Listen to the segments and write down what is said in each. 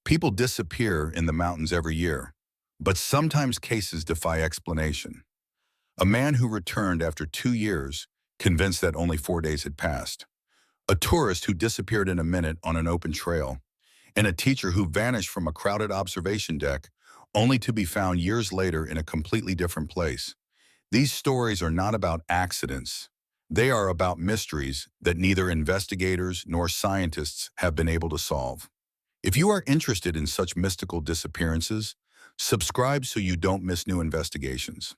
People disappear in the mountains every year, but sometimes cases defy explanation. A man who returned after 2 years, convinced that only 4 days had passed. A tourist who disappeared in a minute on an open trail. And a teacher who vanished from a crowded observation deck, only to be found years later in a completely different place. These stories are not about accidents. They are about mysteries that neither investigators nor scientists have been able to solve. If you are interested in such mystical disappearances, subscribe so you don't miss new investigations.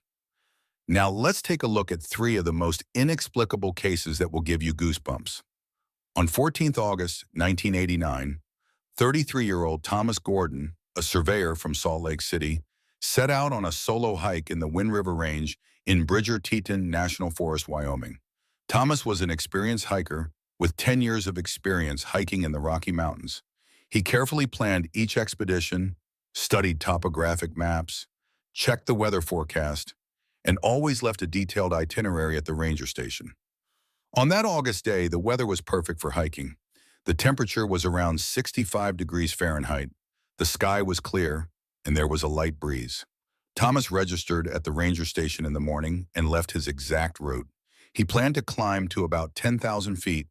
Now let's take a look at three of the most inexplicable cases that will give you goosebumps. On 14th August 1989, 33-year-old Thomas Gordon, a surveyor from Salt Lake City, set out on a solo hike in the Wind River Range in Bridger-Teton National Forest, Wyoming. Thomas was an experienced hiker with 10 years of experience hiking in the Rocky Mountains. He carefully planned each expedition, studied topographic maps, checked the weather forecast, and always left a detailed itinerary at the ranger station. On that August day, the weather was perfect for hiking. The temperature was around 65 degrees Fahrenheit. The sky was clear, and there was a light breeze. Thomas registered at the ranger station in the morning and left his exact route. He planned to climb to about 10,000 feet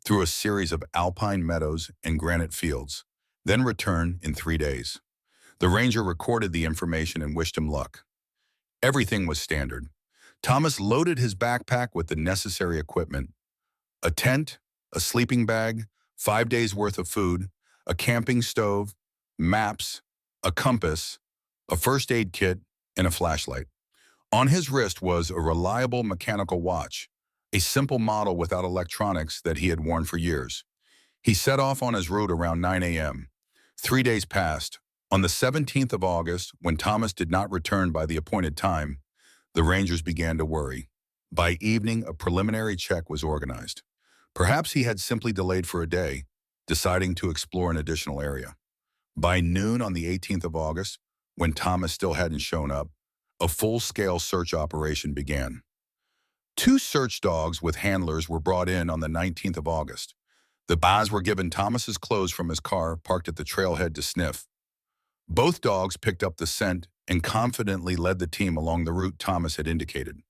through a series of alpine meadows and granite fields, then return in 3 days. The ranger recorded the information and wished him luck. Everything was standard. Thomas loaded his backpack with the necessary equipment: a tent, a sleeping bag, 5 days worth of food, a camping stove, maps, a compass, a first aid kit, and a flashlight. On his wrist was a reliable mechanical watch, a simple model without electronics that he had worn for years. He set off on his route around 9 a.m. 3 days passed. On the 17th of August, when Thomas did not return by the appointed time, the rangers began to worry. By evening, a preliminary check was organized. Perhaps he had simply delayed for a day, deciding to explore an additional area. By noon on the 18th of August, when Thomas still hadn't shown up, a full-scale search operation began. 2 search dogs with handlers were brought in on the 19th of August. The dogs were given Thomas's clothes from his car parked at the trailhead to sniff. Both dogs picked up the scent and confidently led the team along the route Thomas had indicated.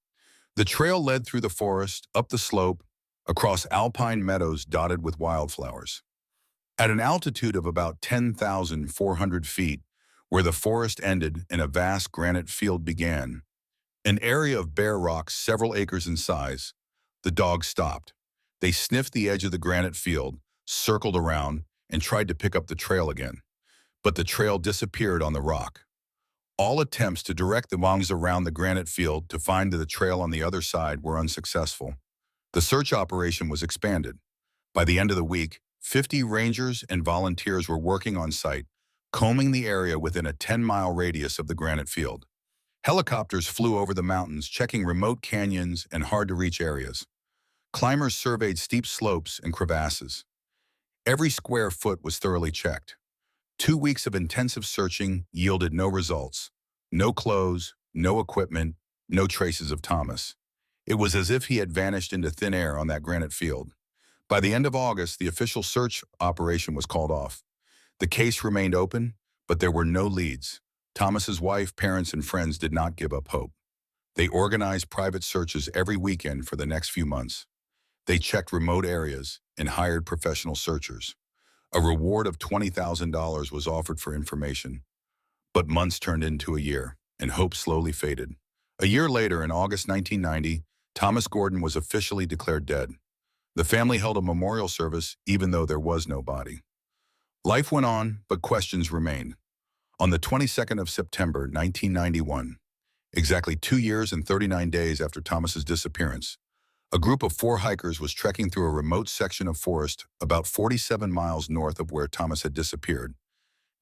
The trail led through the forest, up the slope, across alpine meadows dotted with wildflowers. At an altitude of about 10,400 feet, where the forest ended and a vast granite field began, an area of bare rock several acres in size, the dogs stopped. They sniffed the edge of the granite field, circled around, and tried to pick up the trail again. But the trail disappeared on the rock. All attempts to direct the dogs around the granite field to find the trail on the other side were unsuccessful. The search operation was expanded. By the end of the week, 50 rangers and volunteers were working on site, combing the area within a 10-mile radius of the granite field. Helicopters flew over the mountains, checking remote canyons and hard-to-reach areas. Climbers surveyed steep slopes and crevasses. Every square foot was thoroughly checked. 2 weeks of intensive searching yielded no results. No clothes, no equipment, no traces of Thomas. It was as if he had vanished into thin air on that granite field. By the end of August, the official search operation was called off. The case remained open, but there were no leads. Thomas's wife, parents, and friends did not give up hope. They organized private searches every weekend for the next few months. They checked remote areas and hired professional searchers. A reward of $20,000 was offered for information. But months turned into a year, and hope slowly faded. A year later, in August 1990, Thomas Gordon was officially declared dead. The family held a memorial service even though there was no body. Life went on, but questions remained. On the 22nd of September, 1991, exactly 2 years and 39 days after Thomas's disappearance, a group of 4 hikers was trekking through a remote section of forest about 47 miles north of where Thomas had disappeared,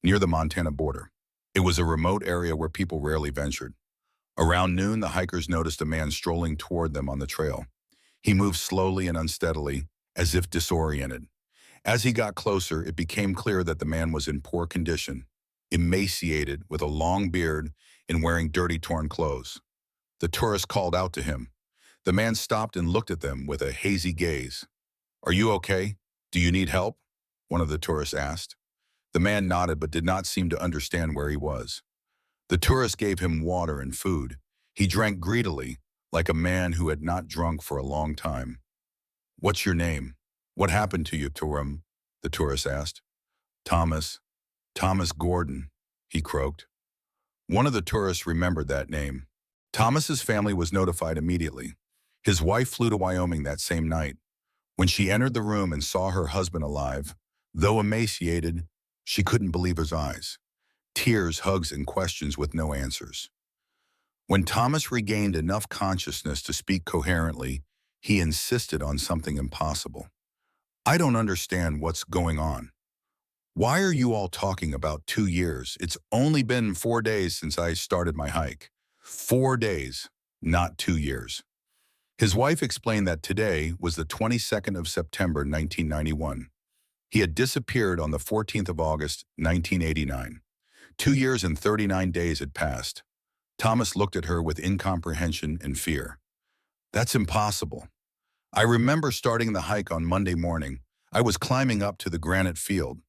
near the Montana border. It was a remote area where people rarely ventured. Around noon, the hikers noticed a man strolling toward them on the trail. He moved slowly and unsteadily, as if disoriented. As he got closer, it became clear that the man was in poor condition, emaciated, with a long beard and wearing dirty, torn clothes. The tourists called out to him. The man stopped and looked at them with a hazy gaze. "Are you okay? Do you need help?" one of the tourists asked. The man nodded but did not seem to understand where he was. The tourist gave him water and food. He drank greedily, like a man who had not drunk for a long time. "What's your name? What happened to you, Turam?" the tourist asked. "Thomas. Thomas Gordon," he croaked. One of the tourists remembered that name. Thomas's family was notified immediately. His wife flew to Wyoming that same night. When she entered the room and saw her husband alive, though emaciated, she couldn't believe his eyes. Tears, hugs, and questions with no answers. When Thomas regained enough consciousness to speak coherently, he insisted on something impossible. "I don't understand what's going on. Why are you all talking about 2 years? It's only been 4 days since I started my hike." 4 days, not 2 years. His wife explained that today was the 22nd of September, 1991. He had disappeared on the 14th of August, 1989. 2 years and 39 days had passed. Thomas looked at her with incomprehension and fear. "That's impossible. I remember starting the hike on Monday morning. I was climbing up to the granite field.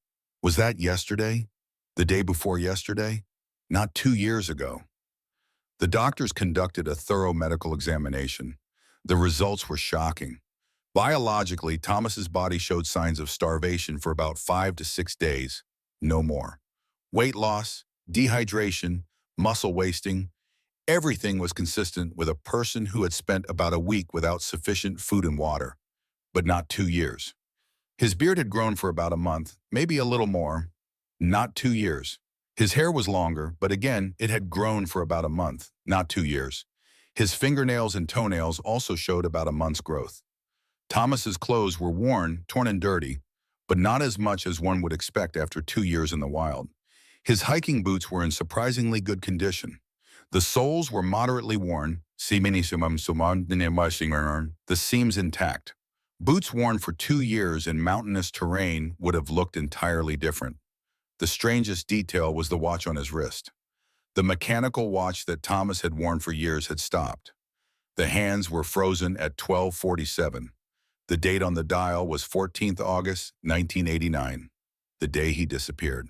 Was that yesterday? The day before yesterday? Not 2 years ago." The doctors conducted a thorough medical examination. The results were shocking. Biologically, Thomas's body showed signs of starvation for about 5 to 6 days, no more. Weight loss, dehydration, muscle wasting, everything was consistent with a person who had spent about a week without sufficient food and water, but not 2 years. His beard had grown for about a month, maybe a little more, not 2 years. His hair was longer, but again, it had grown for about a month, not 2 years. His fingernails and toenails also showed about a month's growth. Thomas's clothes were worn, torn and dirty, but not as much as one would expect after 2 years in the wild. His hiking boots were in surprisingly good condition. The soles were moderately worn, the seams intact. Boots worn for 2 years in mountainous terrain would have looked entirely different. The strangest detail was the watch on his wrist. The mechanical watch that Thomas had worn for years had stopped. The hands were frozen at 12:47. The date on the dial was 14th August, 1989, the day he disappeared.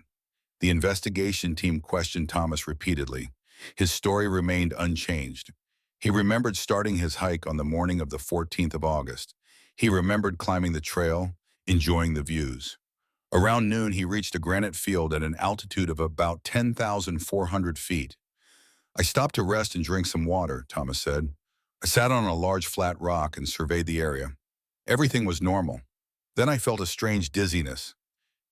The investigation team questioned Thomas repeatedly. His story remained unchanged. He remembered starting his hike on the morning of the 14th of August. He remembered climbing the trail, enjoying the views. Around noon, he reached a granite field at an altitude of about 10,400 feet. "I stopped to rest and drink some water," Thomas said. "I sat on a large flat rock and surveyed the area. Everything was normal. Then I felt a strange dizziness.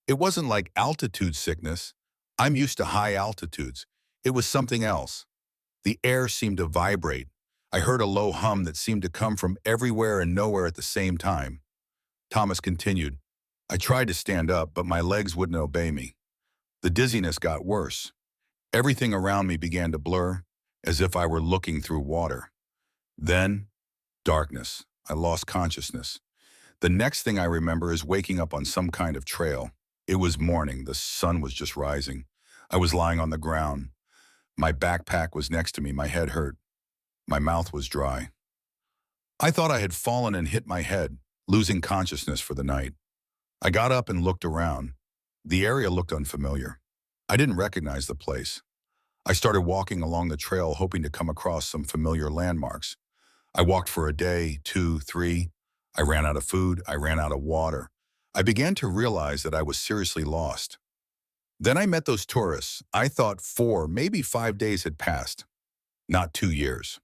It wasn't like altitude sickness. I'm used to high altitudes. It was something else. The air seemed to vibrate. I heard a low hum that seemed to come from everywhere and nowhere at the same time." Thomas continued, "I tried to stand up, but my legs wouldn't obey me. The dizziness got worse. Everything around me began to blur, as if I were looking through water. Then, darkness. I lost consciousness. The next thing I remember is waking up on some kind of trail. It was morning. The sun was just rising. I was lying on the ground. My backpack was next to me. My head hurt. My mouth was dry. I thought I had fallen and hit my head, losing consciousness for the night. I got up and looked around. The area looked unfamiliar. I didn't recognize the place. I started walking along the trail, hoping to come across some familiar landmarks. I walked for a day, 2, 3. I ran out of food. I ran out of water. I began to realize that I was seriously lost. Then I met those tourists. I thought 4, maybe 5 days had passed, not 2 years.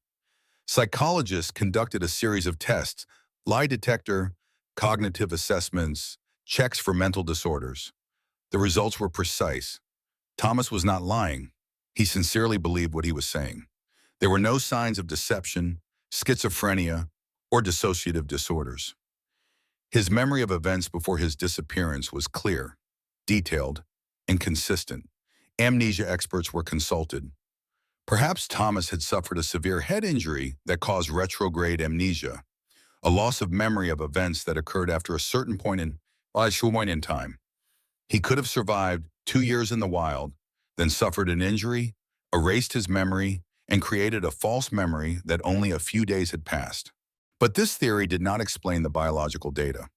Psychologists conducted a series of tests, lie detector, cognitive assessments, checks for mental disorders. The results were precise. Thomas was not lying. He sincerely believed what he was saying. There were no signs of deception, schizophrenia, or dissociative disorders. His memory of events before his disappearance was clear, detailed, and consistent. Amnesia experts were consulted. Perhaps Thomas had suffered a severe head injury that caused retrograde amnesia, a loss of memory of events that occurred after a certain point in time. He could have survived 2 years in the wild, then suffered an injury, erased his memory, and created a false memory that only a few days had passed. But this theory did not explain the biological data.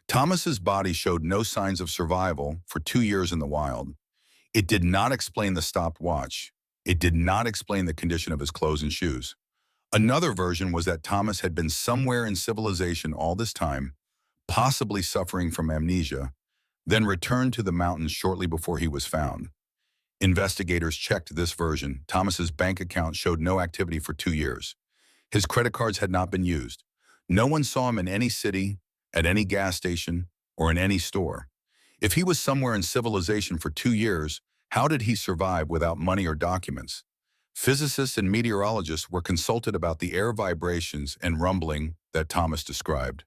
Thomas's body showed no signs of survival for 2 years in the wild. It did not explain the stopped watch. It did not explain the condition of his clothes and shoes. Another version was that Thomas had been somewhere in civilization all this time, possibly suffering from amnesia, then returned to the mountains shortly before he was found. Investigators checked this version. Thomas's bank account showed no activity for 2 years. His credit cards had not been used. No one saw him in any city, at any gas station, or in any store. If he was somewhere in civilization for 2 years, how did he survive without money or documents? Physicists and meteorologists were consulted about the air vibrations and rumbling that Thomas described.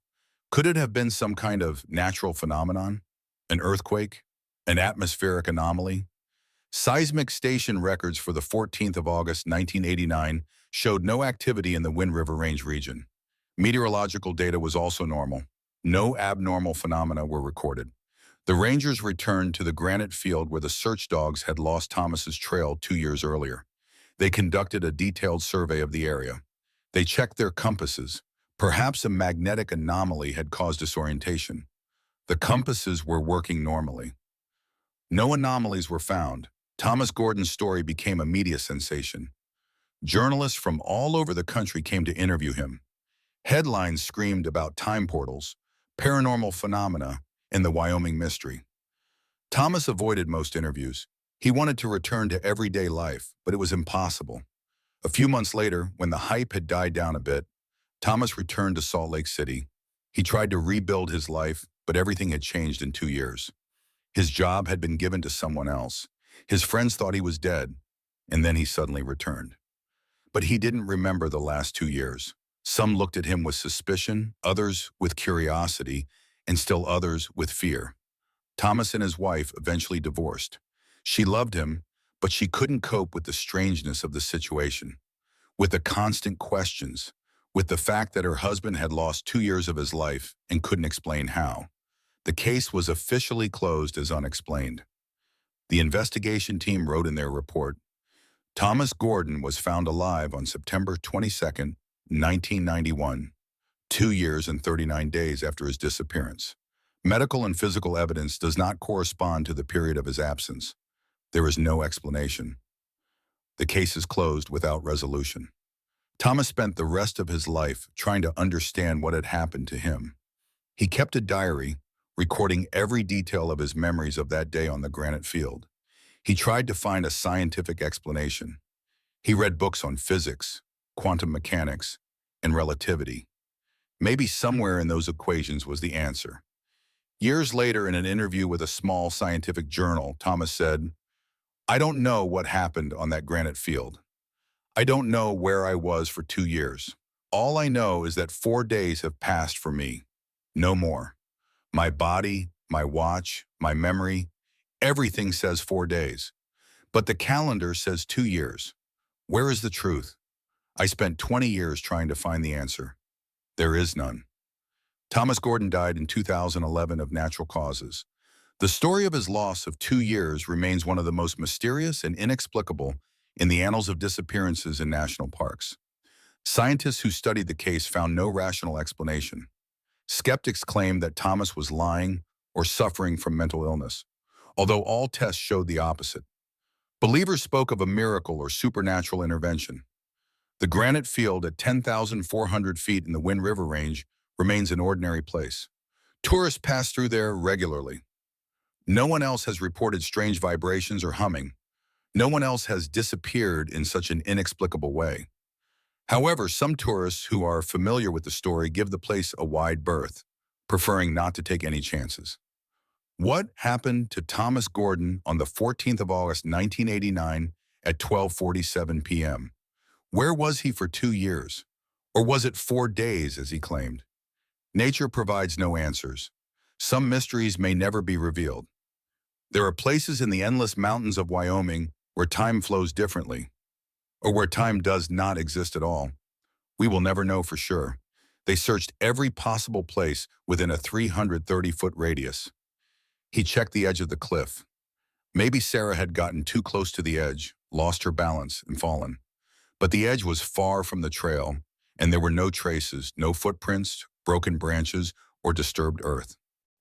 Could it have been some kind of natural phenomenon? An earthquake? An atmospheric anomaly? Seismic station records for the 14th of August 1989 showed no activity in the Wind River Range region. Meteorological data was also normal. No abnormal phenomena were recorded. The Rangers returned to the granite field where the search dogs had lost Thomas's trail 2 years earlier. They conducted a detailed survey of the area. They checked their compasses. Perhaps a magnetic anomaly had caused disorientation. The compasses were working normally. No anomalies were found. Thomas Gordon's story became a media sensation. Journalists from all over the country came to interview him. Headlines screamed about time portals, paranormal phenomena, and the Wyoming mystery. Thomas avoided most interviews. He wanted to return to everyday life, but it was impossible. A few months later, when the hype had died down a bit, Thomas returned to Salt Lake City. He tried to rebuild his life, but everything had changed in 2 years. His job had been given to someone else. His friends thought he was dead, and then he suddenly returned. But he didn't remember the last 2 years. Some looked at him with suspicion, others with curiosity, and still others with fear. Thomas and his wife eventually divorced. She loved him, but she couldn't cope with the strangeness of the situation, with the constant questions, with the fact that her husband had lost 2 years of his life and couldn't explain how. The case was officially closed as unexplained. The investigation team wrote in their report, Thomas Gordon was found alive on September 22, 1991, 2 years and 39 days after his disappearance. Medical and physical evidence does not correspond to the period of his absence. There is no explanation. The case is closed without resolution. Thomas spent the rest of his life trying to understand what had happened to him. He kept a diary, recording every detail of his memories of that day on the granite field. He tried to find a scientific explanation. He read books on physics, quantum mechanics, and relativity. Maybe somewhere in those equations was the answer. Years later, in an interview with a small scientific journal, Thomas said, "I don't know what happened on that granite field. I don't know where I was for 2 years. All I know is that 4 days have passed for me. No more. My body, my watch, my memory, everything says 4 days. But the calendar says 2 years. Where is the truth? I spent 20 years trying to find the answer. There is none." Thomas Gordon died in 2011 of natural causes. The story of his loss of 2 years remains one of the most mysterious and inexplicable in the annals of disappearances in national parks. Scientists who studied the case found no rational explanation. Skeptics claimed that Thomas was lying or suffering from mental illness, although all tests showed the opposite. Believers spoke of a miracle or supernatural intervention. The granite field at 10,400 feet in the Wind River Range remains an ordinary place. Tourists pass through there regularly. No one else has reported strange vibrations or humming. No one else has disappeared in such an inexplicable way. However, some tourists who are familiar with the story give the place a wide berth, preferring not to take any chances. What happened to Thomas Gordon on the 14th of August 1989 at 12:47 p.m.? Where was he for 2 years? Or was it 4 days, as he claimed? Nature provides no answers. Some mysteries may never be revealed. There are places in the endless mountains of Wyoming where time flows differently, or where time does not exist at all. We will never know for sure. They searched every possible place within a 330-foot radius. He checked the edge of the cliff. Maybe Sarah had gotten too close to the edge, lost her balance, and fallen. But the edge was far from the trail, and there were no traces, no footprints, broken branches, or disturbed earth.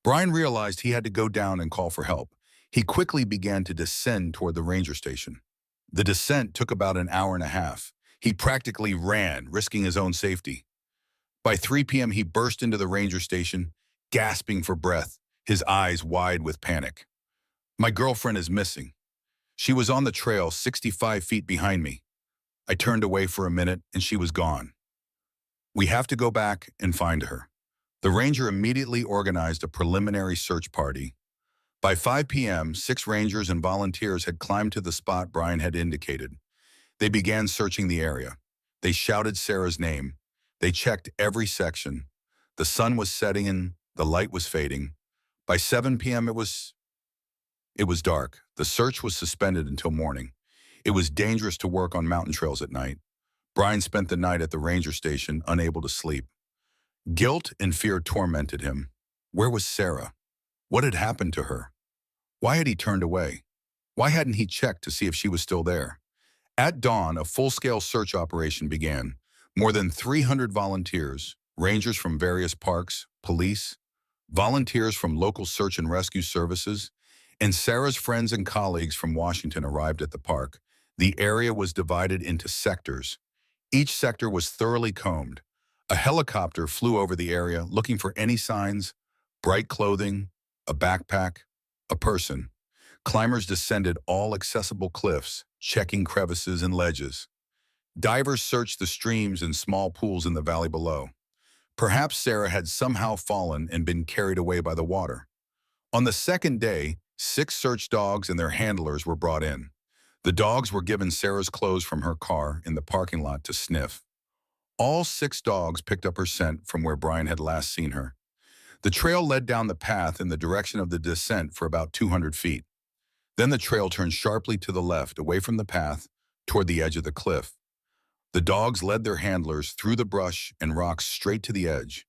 Brian realized he had to go down and call for help. He quickly began to descend toward the ranger station. The descent took about an hour and a half. He practically ran, risking his own safety. By 3 p.m., he burst into the ranger station, gasping for breath, his eyes wide with panic. My girlfriend is missing. She was on the trail 65 feet behind me. I turned away for a minute and she was gone. We have to go back and find her. The ranger immediately organized a preliminary search party. By 5 p.m., 6 rangers and volunteers had climbed to the spot Brian had indicated. They began searching the area. They shouted Sarah's name. They checked every section. The sun was setting and the light was fading. By 7 p.m., it was dark. The search was suspended until morning. It was dangerous to work on mountain trails at night. Brian spent the night at the ranger station, unable to sleep. Guilt and fear tormented him. Where was Sarah? What had happened to her? Why had he turned away? Why hadn't he checked to see if she was still there? At dawn, a full-scale search operation began. More than 300 volunteers, rangers from various parks, police, volunteers from local search and rescue services, and Sarah's friends and colleagues from Washington arrived at the park. The area was divided into sectors. Each sector was thoroughly combed. A helicopter flew over the area looking for any signs, bright clothing, a backpack, a person. Climbers descended all accessible cliffs, checking crevices and ledges. Divers searched the streams and small pools in the valley below. Perhaps Sarah had somehow fallen and been carried away by the water. On the second day, 6 search dogs and their handlers were brought in. The dogs were given Sarah's clothes from her car in the parking lot to sniff. All 6 dogs picked up her scent from where Brian had last seen her. The trail led down the path in the direction of the descent for about 200 feet. Then the trail turned sharply to the left, away from the path, toward the edge of the cliff. The dogs led their handlers through the brush and rocks straight to the edge.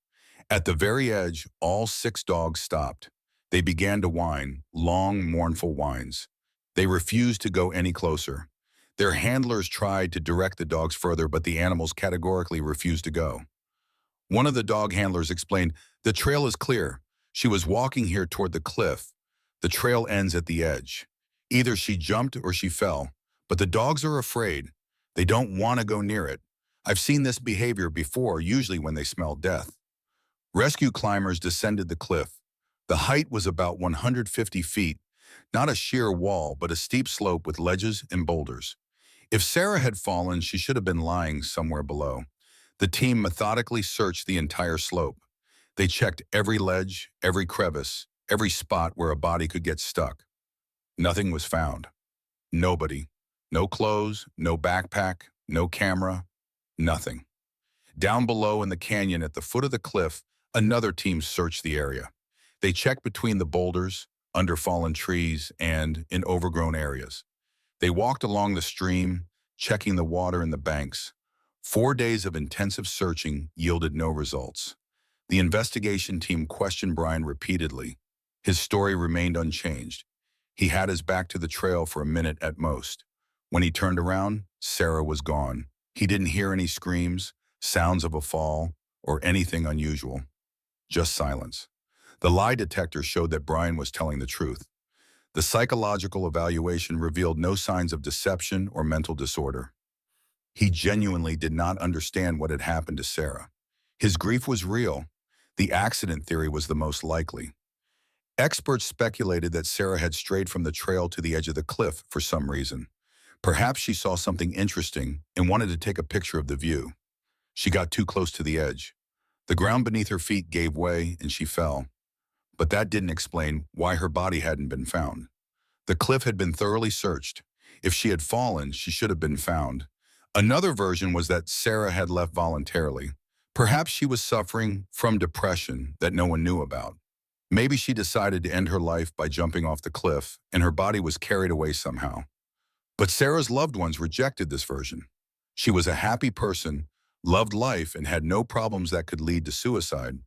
At the very edge, all 6 dogs stopped. They began to whine, long, mournful whines. They refused to go any closer. Their handlers tried to direct the dogs further, but the animals categorically refused to go. One of the dog handlers explained, "The trail is clear. She was walking here toward the cliff. The trail ends at the edge. Either she jumped or she fell, but the dogs are afraid. They don't want to go near it. I've seen this behavior before, usually when they smell death." Rescue climbers descended the cliff. The height was about 150 feet, not a sheer wall, but a steep slope with ledges and boulders. If Sarah had fallen, she should have been lying somewhere below. The team methodically searched the entire slope. They checked every ledge, every crevice, every spot where a body could get stuck. Nothing was found. Nobody. No clothes, no backpack, no camera, nothing. Down below in the canyon at the foot of the cliff, another team searched the area. They checked between the boulders, under fallen trees, and in overgrown areas. They walked along the stream, checking the water and the banks. 4 days of intensive searching yielded no results. The investigation team questioned Brian repeatedly. His story remained unchanged. He had his back to the trail for a minute at most. When he turned around, Sarah was gone. He didn't hear any screams, sounds of a fall, or anything unusual. Just silence. The lie detector showed that Brian was telling the truth. The psychological evaluation revealed no signs of deception or mental disorder. He genuinely did not understand what had happened to Sarah. His grief was real. The accident theory was the most likely. Experts speculated that Sarah had strayed from the trail to the edge of the cliff for some reason. Perhaps she saw something interesting and wanted to take a picture of the view. She got too close to the edge. The ground beneath her feet gave way and she fell. But that didn't explain why her body hadn't been found. The cliff had been thoroughly searched. If she had fallen, she should have been found. Another version was that Sarah had left voluntarily. Perhaps she was suffering from depression that no one knew about. Maybe she decided to end her life by jumping off the cliff, and her body was carried away somehow. But Sarah's loved ones rejected this version. She was a happy person, loved life, and had no problems that could lead to suicide.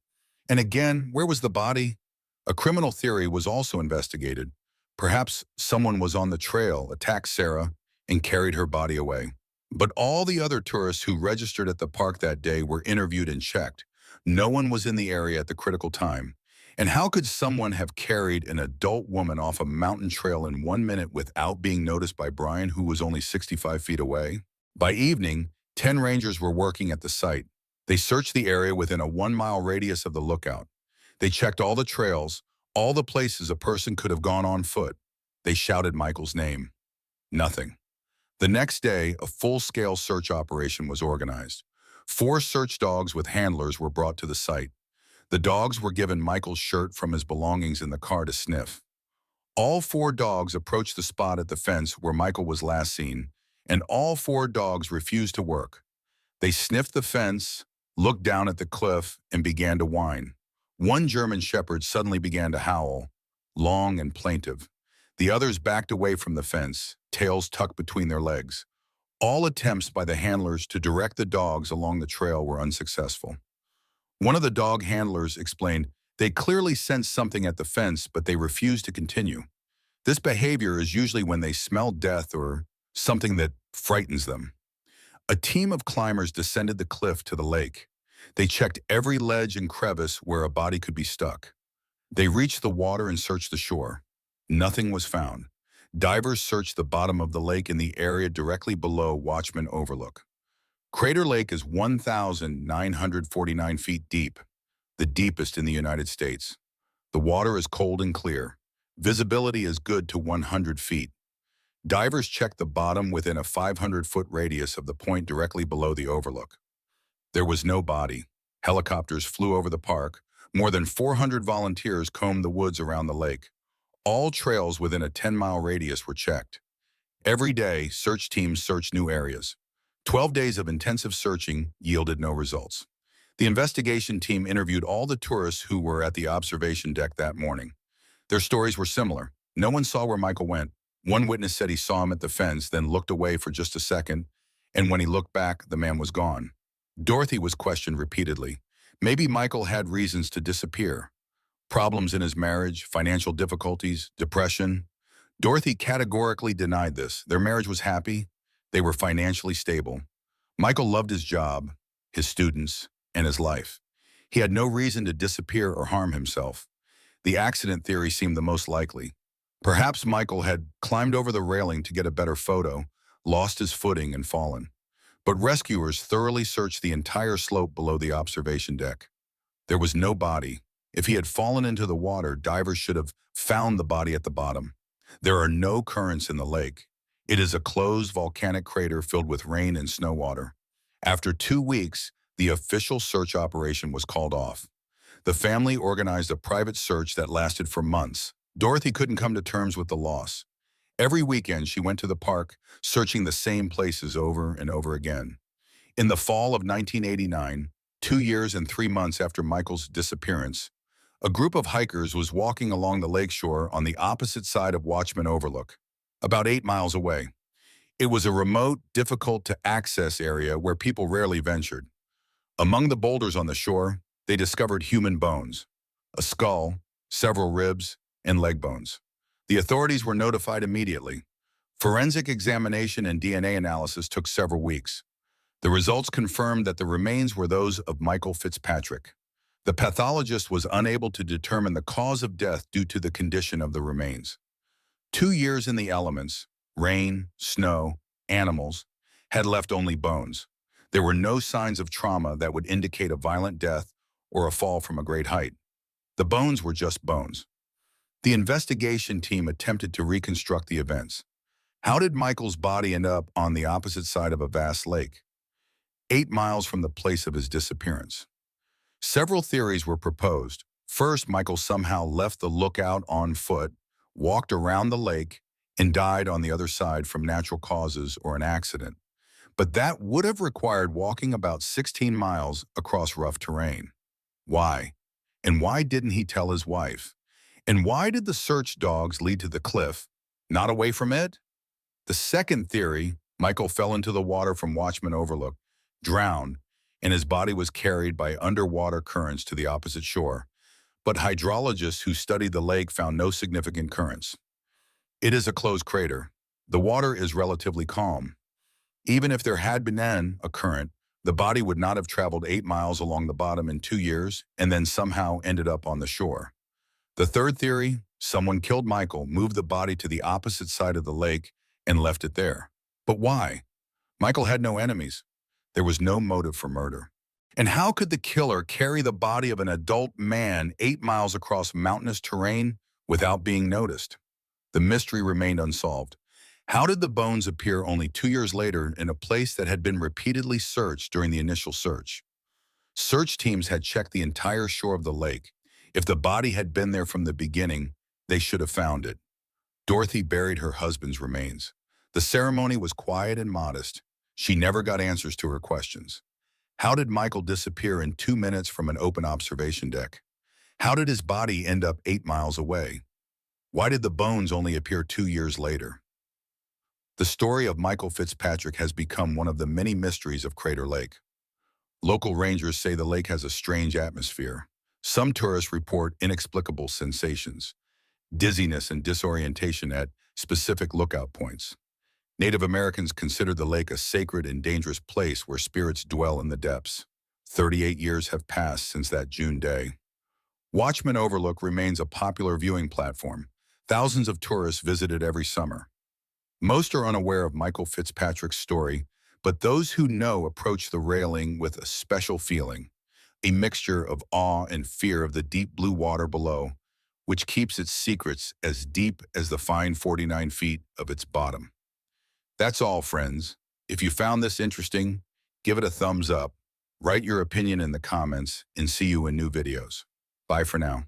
And again, where was the body? A criminal theory was also investigated. Perhaps someone was on the trail, attacked Sarah, and carried her body away. But all the other tourists who registered at the park that day were interviewed and checked. No one was in the area at the critical time. And how could someone have carried an adult woman off a mountain trail in 1 minute without being noticed by Brian, who was only 65 feet away? By evening, 10 rangers were working at the site. They searched the area within a 1-mile radius of the lookout. They checked all the trails, all the places a person could have gone on foot. They shouted Michael's name. Nothing. The next day, a full-scale search operation was organized. 4 search dogs with handlers were brought to the site. The dogs were given Michael's shirt from his belongings in the car to sniff. All 4 dogs approached the spot at the fence where Michael was last seen, and all 4 dogs refused to work. They sniffed the fence, looked down at the cliff, and began to whine. One German shepherd suddenly began to howl, long and plaintive. The others backed away from the fence, tails tucked between their legs. All attempts by the handlers to direct the dogs along the trail were unsuccessful. One of the dog handlers explained they clearly sensed something at the fence, but they refused to continue. This behavior is usually when they smell death or something that frightens them. A team of climbers descended the cliff to the lake. They checked every ledge and crevice where a body could be stuck. They reached the water and searched the shore. Nothing was found. Divers searched the bottom of the lake in the area directly below Watchman Overlook. Crater Lake is 1,949 feet deep, the deepest in the United States. The water is cold and clear. Visibility is good to 100 feet. Divers checked the bottom within a 500-foot radius of the point directly below the overlook. There was no body. Helicopters flew over the park. More than 400 volunteers combed the woods around the lake. All trails within a 10-mile radius were checked. Every day, search teams searched new areas. 12 days of intensive searching yielded no results. The investigation team interviewed all the tourists who were at the observation deck that morning. Their stories were similar. No one saw where Michael went. One witness said he saw him at the fence, then looked away for just a second, and when he looked back, the man was gone. Dorothy was questioned repeatedly. Maybe Michael had reasons to disappear. Problems in his marriage, financial difficulties, depression. Dorothy categorically denied this. Their marriage was happy. They were financially stable. Michael loved his job, his students, and his life. He had no reason to disappear or harm himself. The accident theory seemed the most likely. Perhaps Michael had climbed over the railing to get a better photo, lost his footing, and fallen. But rescuers thoroughly searched the entire slope below the observation deck. There was no body. If he had fallen into the water, divers should have found the body at the bottom. There are no currents in the lake. It is a closed volcanic crater filled with rain and snow water. After 2 weeks, the official search operation was called off. The family organized a private search that lasted for months. Dorothy couldn't come to terms with the loss. Every weekend, she went to the park, searching the same places over and over again. In the fall of 1989, 2 years and 3 months after Michael's disappearance, a group of hikers was walking along the lakeshore on the opposite side of Watchman Overlook, about 8 miles away. It was a remote, difficult-to-access area where people rarely ventured. Among the boulders on the shore, they discovered human bones, a skull, several ribs, and leg bones. The authorities were notified immediately. Forensic examination and DNA analysis took several weeks. The results confirmed that the remains were those of Michael Fitzpatrick. The pathologist was unable to determine the cause of death due to the condition of the remains. 2 years in the elements, rain, snow, animals, had left only bones. There were no signs of trauma that would indicate a violent death or a fall from a great height. The bones were just bones. The investigation team attempted to reconstruct the events. How did Michael's body end up on the opposite side of a vast lake, 8 miles from the place of his disappearance? Several theories were proposed. First, Michael somehow left the lookout on foot, walked around the lake, and died on the other side from natural causes or an accident. But that would have required walking about 16 miles across rough terrain. Why? And why didn't he tell his wife? And why did the search dogs lead to the cliff, not away from it? The second theory, Michael fell into the water from Watchman Overlook, drowned, and his body was carried by underwater currents to the opposite shore. But hydrologists who studied the lake found no significant currents. It is a closed crater. The water is relatively calm. Even if there had been a current, the body would not have traveled 8 miles along the bottom in 2 years and then somehow ended up on the shore. The third theory, someone killed Michael, moved the body to the opposite side of the lake, and left it there. But why? Michael had no enemies. There was no motive for murder. And how could the killer carry the body of an adult man 8 miles across mountainous terrain without being noticed? The mystery remained unsolved. How did the bones appear only 2 years later in a place that had been repeatedly searched during the initial search? Search teams had checked the entire shore of the lake. If the body had been there from the beginning, they should have found it. Dorothy buried her husband's remains. The ceremony was quiet and modest. She never got answers to her questions. How did Michael disappear in 2 minutes from an open observation deck? How did his body end up 8 miles away? Why did the bones only appear 2 years later? The story of Michael Fitzpatrick has become one of the many mysteries of Crater Lake. Local rangers say the lake has a strange atmosphere. Some tourists report inexplicable sensations, dizziness and disorientation at specific lookout points. Native Americans consider the lake a sacred and dangerous place where spirits dwell in the depths. 38 years have passed since that June day. Watchman Overlook remains a popular viewing platform. Thousands of tourists visit it every summer. Most are unaware of Michael Fitzpatrick's story, but those who know approach the railing with a special feeling, a mixture of awe and fear of the deep blue water below, which keeps its secrets as deep as the fine 49 feet of its bottom. That's all, friends. If you found this interesting, give it a thumbs up, write your opinion in the comments, and see you in new videos. Bye for now.